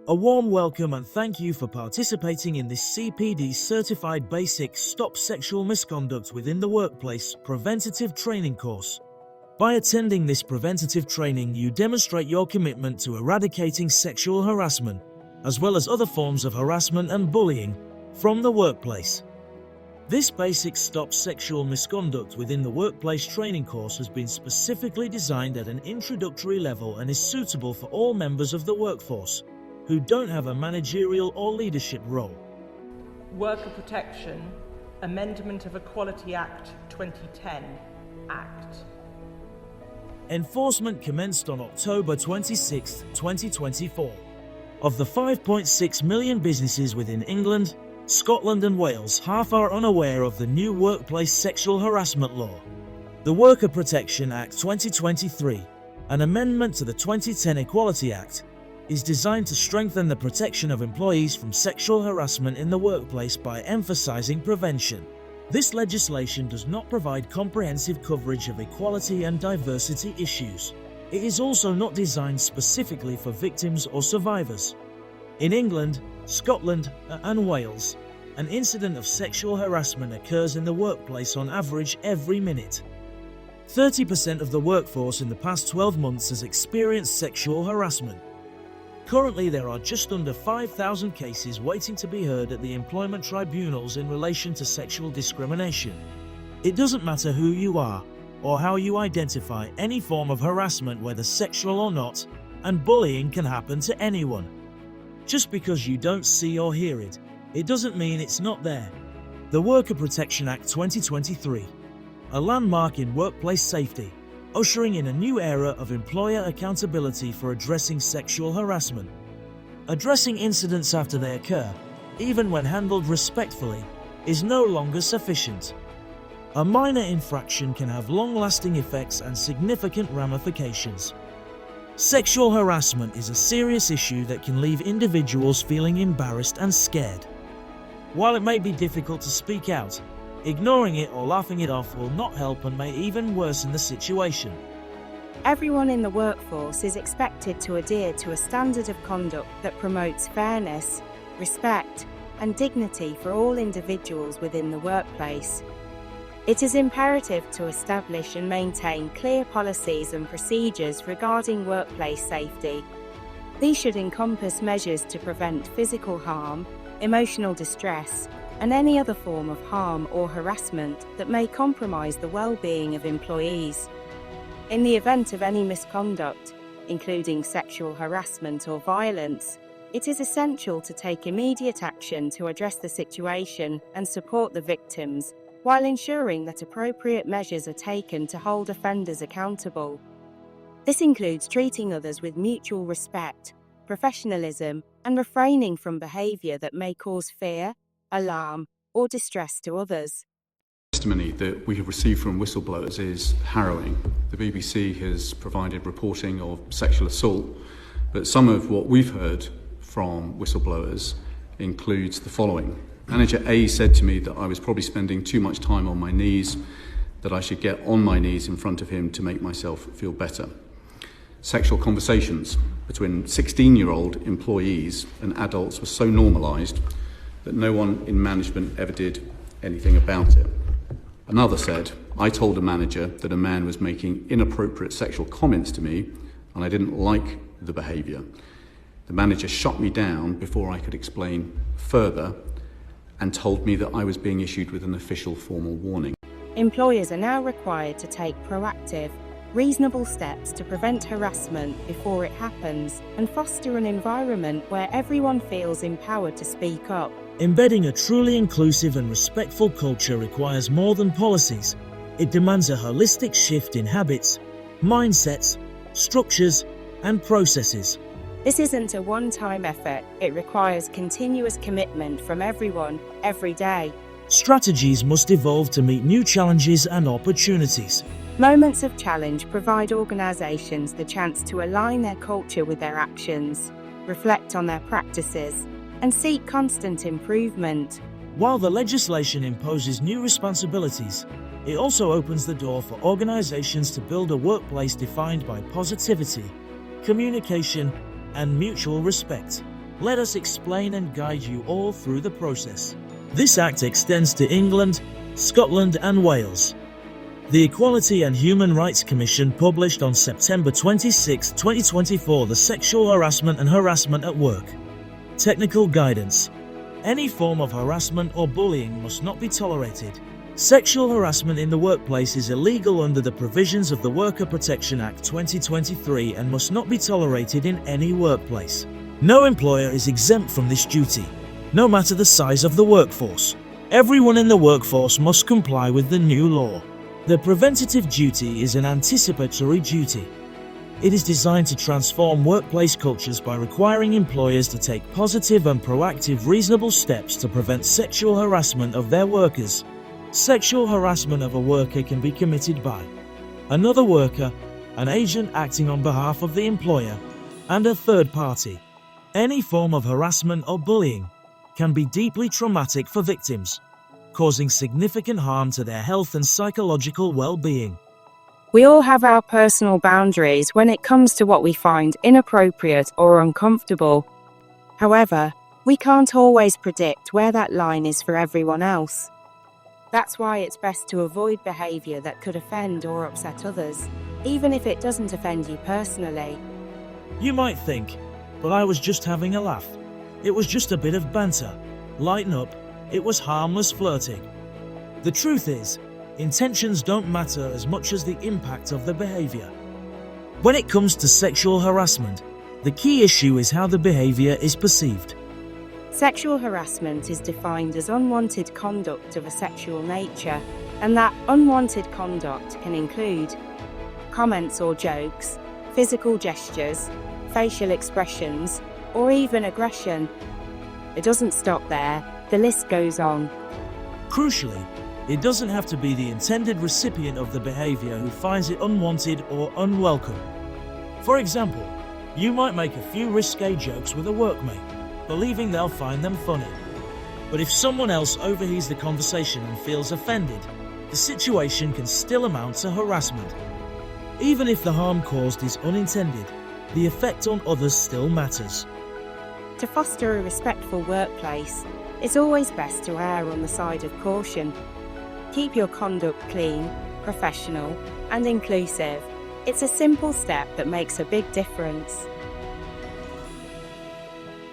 A warm welcome and thank you for participating in this CPD Certified Basic Stop Sexual Misconduct Within the Workplace Preventative Training course. By attending this preventative training, you demonstrate your commitment to eradicating sexual harassment, as well as other forms of harassment and bullying, from the workplace. This basic Stop Sexual Misconduct Within the Workplace training course has been specifically designed at an introductory level and is suitable for all members of the workforce who don't have a managerial or leadership role. Worker Protection, Amendment of Equality Act 2010, Act. Enforcement commenced on October 26, 2024. Of the 5.6 million businesses within England, Scotland and Wales, half are unaware of the new workplace sexual harassment law. The Worker Protection Act 2023, an amendment to the 2010 Equality Act, is designed to strengthen the protection of employees from sexual harassment in the workplace by emphasizing prevention. This legislation does not provide comprehensive coverage of equality and diversity issues. It is also not designed specifically for victims or survivors. In England, Scotland, and Wales, an incident of sexual harassment occurs in the workplace on average every minute. 30% of the workforce in the past 12 months has experienced sexual harassment. Currently, there are just under 5,000 cases waiting to be heard at the employment tribunals in relation to sexual discrimination. It doesn't matter who you are or how you identify, any form of harassment, whether sexual or not, and bullying can happen to anyone. Just because you don't see or hear it, it doesn't mean it's not there. The Worker Protection Act 2023, a landmark in workplace safety, ushering in a new era of employer accountability for addressing sexual harassment. Addressing incidents after they occur, even when handled respectfully, is no longer sufficient. A minor infraction can have long-lasting effects and significant ramifications. Sexual harassment is a serious issue that can leave individuals feeling embarrassed and scared. While it may be difficult to speak out, ignoring it or laughing it off will not help and may even worsen the situation. Everyone in the workforce is expected to adhere to a standard of conduct that promotes fairness, respect, and dignity for all individuals within the workplace. It is imperative to establish and maintain clear policies and procedures regarding workplace safety. These should encompass measures to prevent physical harm, emotional distress, and any other form of harm or harassment that may compromise the well-being of employees. In the event of any misconduct, including sexual harassment or violence, it is essential to take immediate action to address the situation and support the victims, while ensuring that appropriate measures are taken to hold offenders accountable. This includes treating others with mutual respect, professionalism, and refraining from behaviour that may cause fear, alarm, or distress to others. Testimony that we have received from whistleblowers is harrowing. The BBC has provided reporting of sexual assault, but some of what we've heard from whistleblowers includes the following. Manager A said to me that I was probably spending too much time on my knees, that I should get on my knees in front of him to make myself feel better. Sexual conversations between 16-year-old employees and adults were so normalised that no one in management ever did anything about it. Another said, I told a manager that a man was making inappropriate sexual comments to me and I didn't like the behaviour. The manager shut me down before I could explain further and told me that I was being issued with an official formal warning. Employers are now required to take proactive, reasonable steps to prevent harassment before it happens and foster an environment where everyone feels empowered to speak up. Embedding a truly inclusive and respectful culture requires more than policies. It demands a holistic shift in habits, mindsets, structures, and processes. This isn't a one-time effort. It requires continuous commitment from everyone, every day. Strategies must evolve to meet new challenges and opportunities. Moments of challenge provide organisations the chance to align their culture with their actions, reflect on their practices, and seek constant improvement. While the legislation imposes new responsibilities, it also opens the door for organizations to build a workplace defined by positivity, communication, and mutual respect. Let us explain and guide you all through the process. This Act extends to England, Scotland and Wales. The Equality and Human Rights Commission published on September 26, 2024 the Sexual Harassment and Harassment at Work. Technical guidance. Any form of harassment or bullying must not be tolerated. Sexual harassment in the workplace is illegal under the provisions of the Worker Protection Act 2023 and must not be tolerated in any workplace. No employer is exempt from this duty, no matter the size of the workforce. Everyone in the workforce must comply with the new law. The preventative duty is an anticipatory duty. It is designed to transform workplace cultures by requiring employers to take positive and proactive reasonable steps to prevent sexual harassment of their workers. Sexual harassment of a worker can be committed by another worker, an agent acting on behalf of the employer, and a third party. Any form of harassment or bullying can be deeply traumatic for victims, causing significant harm to their health and psychological well-being. We all have our personal boundaries when it comes to what we find inappropriate or uncomfortable. However, we can't always predict where that line is for everyone else. That's why it's best to avoid behavior that could offend or upset others, even if it doesn't offend you personally. You might think, but I was just having a laugh. It was just a bit of banter. Lighten up, it was harmless flirting. The truth is, intentions don't matter as much as the impact of the behavior. When it comes to sexual harassment, the key issue is how the behavior is perceived. Sexual harassment is defined as unwanted conduct of a sexual nature, and that unwanted conduct can include comments or jokes, physical gestures, facial expressions, or even aggression. It doesn't stop there, the list goes on. Crucially, it doesn't have to be the intended recipient of the behavior who finds it unwanted or unwelcome. For example, you might make a few risque jokes with a workmate, believing they'll find them funny. But if someone else overhears the conversation and feels offended, the situation can still amount to harassment. Even if the harm caused is unintended, the effect on others still matters. To foster a respectful workplace, it's always best to err on the side of caution. Keep your conduct clean, professional, and inclusive. It's a simple step that makes a big difference.